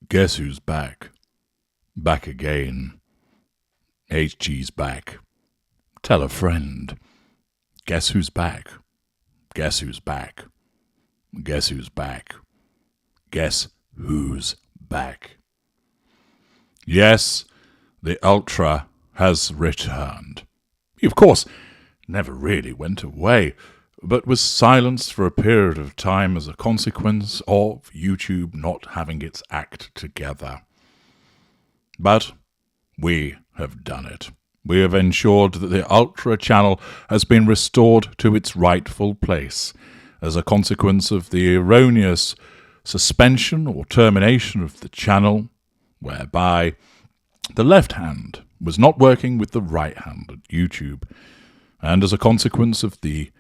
Guess who's back? Back again. HG's back. Tell a friend. Guess who's back? Guess who's back? Guess who's back? Guess who's back? Yes, the Ultra has returned. He, of course, never really went away, but was silenced for a period of time as a consequence of YouTube not having its act together. But we have done it. We have ensured that the Ultra channel has been restored to its rightful place as a consequence of the erroneous suspension or termination of the channel, whereby the left hand was not working with the right hand at YouTube, and as a consequence of the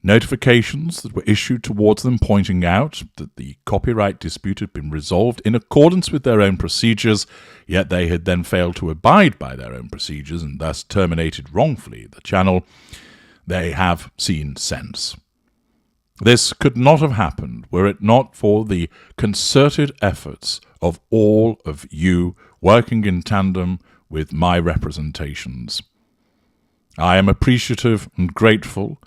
notifications that were issued towards them pointing out that the copyright dispute had been resolved in accordance with their own procedures, yet they had then failed to abide by their own procedures and thus terminated wrongfully the channel, they have seen sense. This could not have happened were it not for the concerted efforts of all of you working in tandem with my representations. I am appreciative and grateful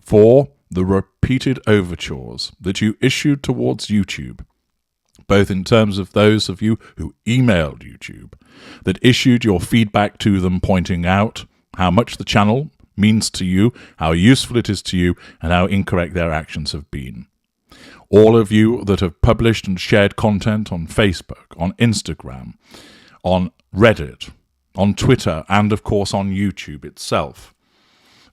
for the repeated overtures that you issued towards YouTube, both in terms of those of you who emailed YouTube, that issued your feedback to them pointing out how much the channel means to you, how useful it is to you, and how incorrect their actions have been. All of you that have published and shared content on Facebook, on Instagram, on Reddit, on Twitter, and of course on YouTube itself.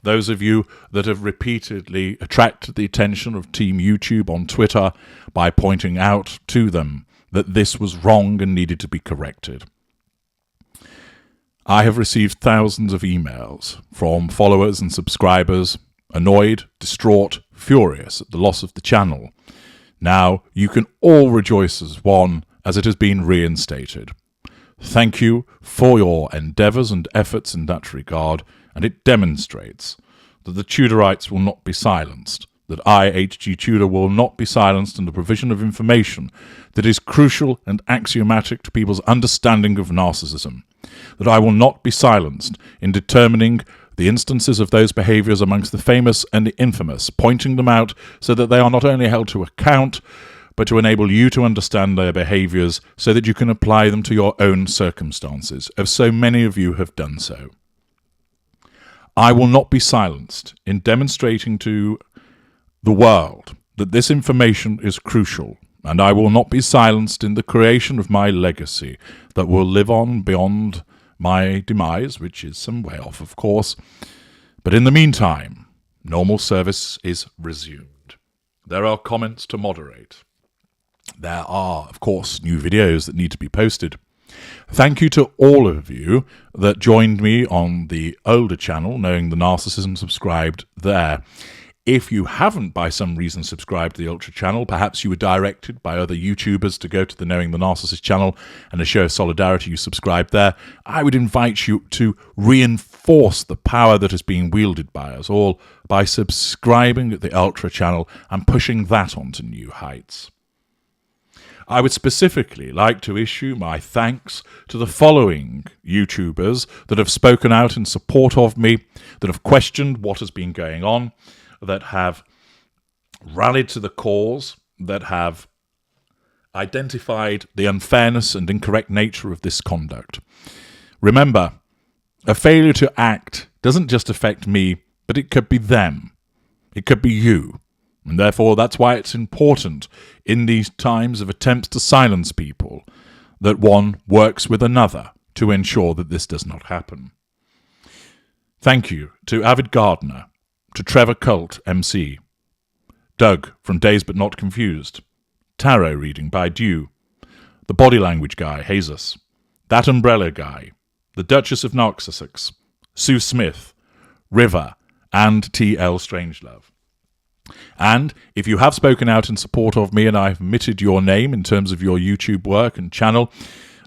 Those of you that have repeatedly attracted the attention of Team YouTube on Twitter by pointing out to them that this was wrong and needed to be corrected. I have received thousands of emails from followers and subscribers, annoyed, distraught, furious at the loss of the channel. Now you can all rejoice as one, as it has been reinstated. Thank you for your endeavours and efforts in that regard, and it demonstrates that the Tudorites will not be silenced, that I, HG Tudor, will not be silenced in the provision of information that is crucial and axiomatic to people's understanding of narcissism, that I will not be silenced in determining the instances of those behaviours amongst the famous and the infamous, pointing them out so that they are not only held to account, but to enable you to understand their behaviours so that you can apply them to your own circumstances, as so many of you have done so. I will not be silenced in demonstrating to the world that this information is crucial, and I will not be silenced in the creation of my legacy that will live on beyond my demise, which is some way off, of course. But in the meantime, normal service is resumed. There are comments to moderate. There are, of course, new videos that need to be posted. Thank you to all of you that joined me on the older channel, Knowing the Narcissist, and subscribed there. If you haven't, by some reason, subscribed to the Ultra channel, perhaps you were directed by other YouTubers to go to the Knowing the Narcissist channel, and a show of solidarity you subscribed there, I would invite you to reinforce the power that is being wielded by us all by subscribing at the Ultra channel and pushing that onto new heights. I would specifically like to issue my thanks to the following YouTubers that have spoken out in support of me, that have questioned what has been going on, that have rallied to the cause, that have identified the unfairness and incorrect nature of this conduct. Remember, a failure to act doesn't just affect me, but it could be them. It could be you. And therefore, that's why it's important in these times of attempts to silence people that one works with another to ensure that this does not happen. Thank you to Avid Gardener, to Trevor Cult, MC, Doug from Dazed But Not Confused, Tarot Reading by Dew, the Body Language Guy, Jesus, That Umbrella Guy, the Duchess of Narcissist, Sue Smith, River, and T.L. Strangelove. And if you have spoken out in support of me and I've omitted your name in terms of your YouTube work and channel,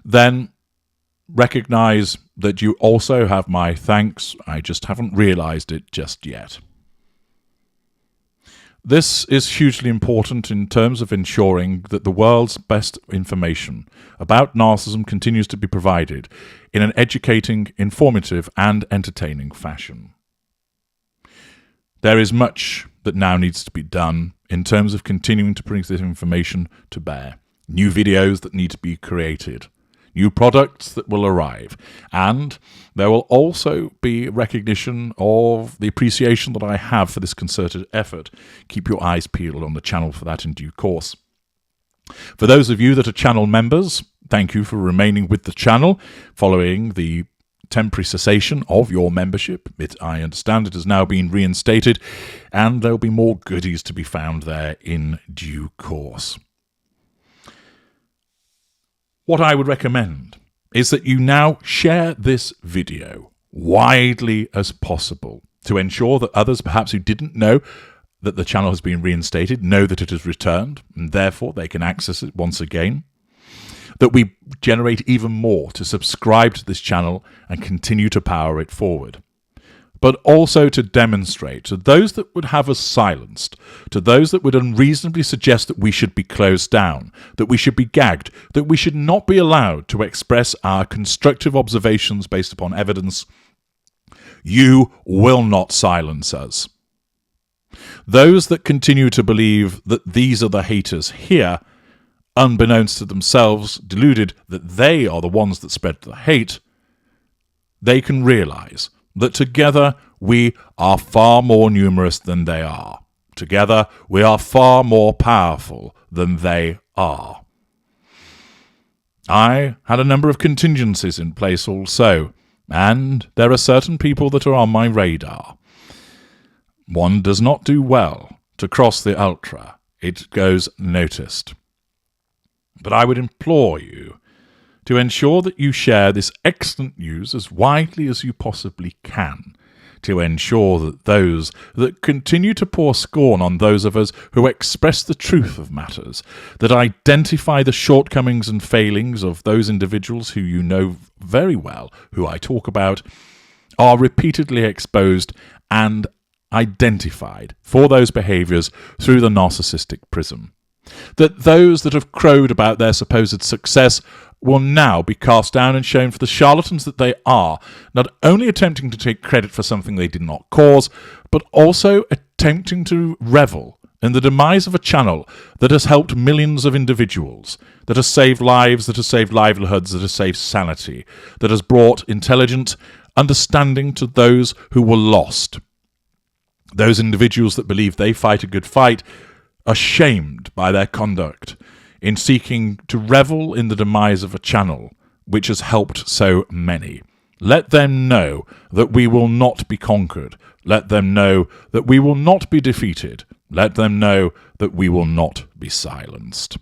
then recognize that you also have my thanks. I just haven't realized it just yet. This is hugely important in terms of ensuring that the world's best information about narcissism continues to be provided in an educating, informative, and entertaining fashion. There is much that now needs to be done in terms of continuing to bring this information to bear. New videos that need to be created, new products that will arrive, and there will also be recognition of the appreciation that I have for this concerted effort. Keep your eyes peeled on the channel for that in due course. For those of you that are channel members, thank you for remaining with the channel following the temporary cessation of your membership. I understand it has now been reinstated, and there'll be more goodies to be found there in due course. What I would recommend is that you now share this video widely as possible to ensure that others, perhaps who didn't know that the channel has been reinstated, know that it has returned, and therefore they can access it once again. That we generate even more to subscribe to this channel and continue to power it forward. But also to demonstrate to those that would have us silenced, to those that would unreasonably suggest that we should be closed down, that we should be gagged, that we should not be allowed to express our constructive observations based upon evidence, you will not silence us. Those that continue to believe that these are the haters here, unbeknownst to themselves, deluded that they are the ones that spread the hate, they can realize that together we are far more numerous than they are. Together we are far more powerful than they are. I had a number of contingencies in place also, and there are certain people that are on my radar. One does not do well to cross the ultra. It goes noticed. But I would implore you to ensure that you share this excellent news as widely as you possibly can, to ensure that those that continue to pour scorn on those of us who express the truth of matters, that identify the shortcomings and failings of those individuals who you know very well, who I talk about, are repeatedly exposed and identified for those behaviours through the narcissistic prism. That those that have crowed about their supposed success will now be cast down and shown for the charlatans that they are, not only attempting to take credit for something they did not cause, but also attempting to revel in the demise of a channel that has helped millions of individuals, that has saved lives, that has saved livelihoods, that has saved sanity, that has brought intelligent understanding to those who were lost. Those individuals that believe they fight a good fight are shamed by their conduct in seeking to revel in the demise of a channel which has helped so many. Let them know that we will not be conquered. Let them know that we will not be defeated. Let them know that we will not be silenced.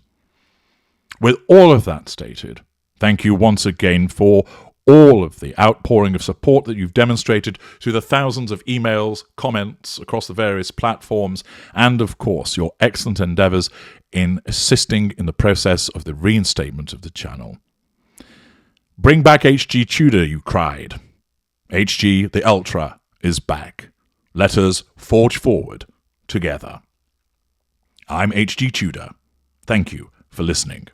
With all of that stated, thank you once again for all of the outpouring of support that you've demonstrated through the thousands of emails, comments across the various platforms, and of course your excellent endeavours in assisting in the process of the reinstatement of the channel. Bring back HG Tudor, you cried. HG the Ultra is back. Let us forge forward together. I'm HG Tudor. Thank you for listening.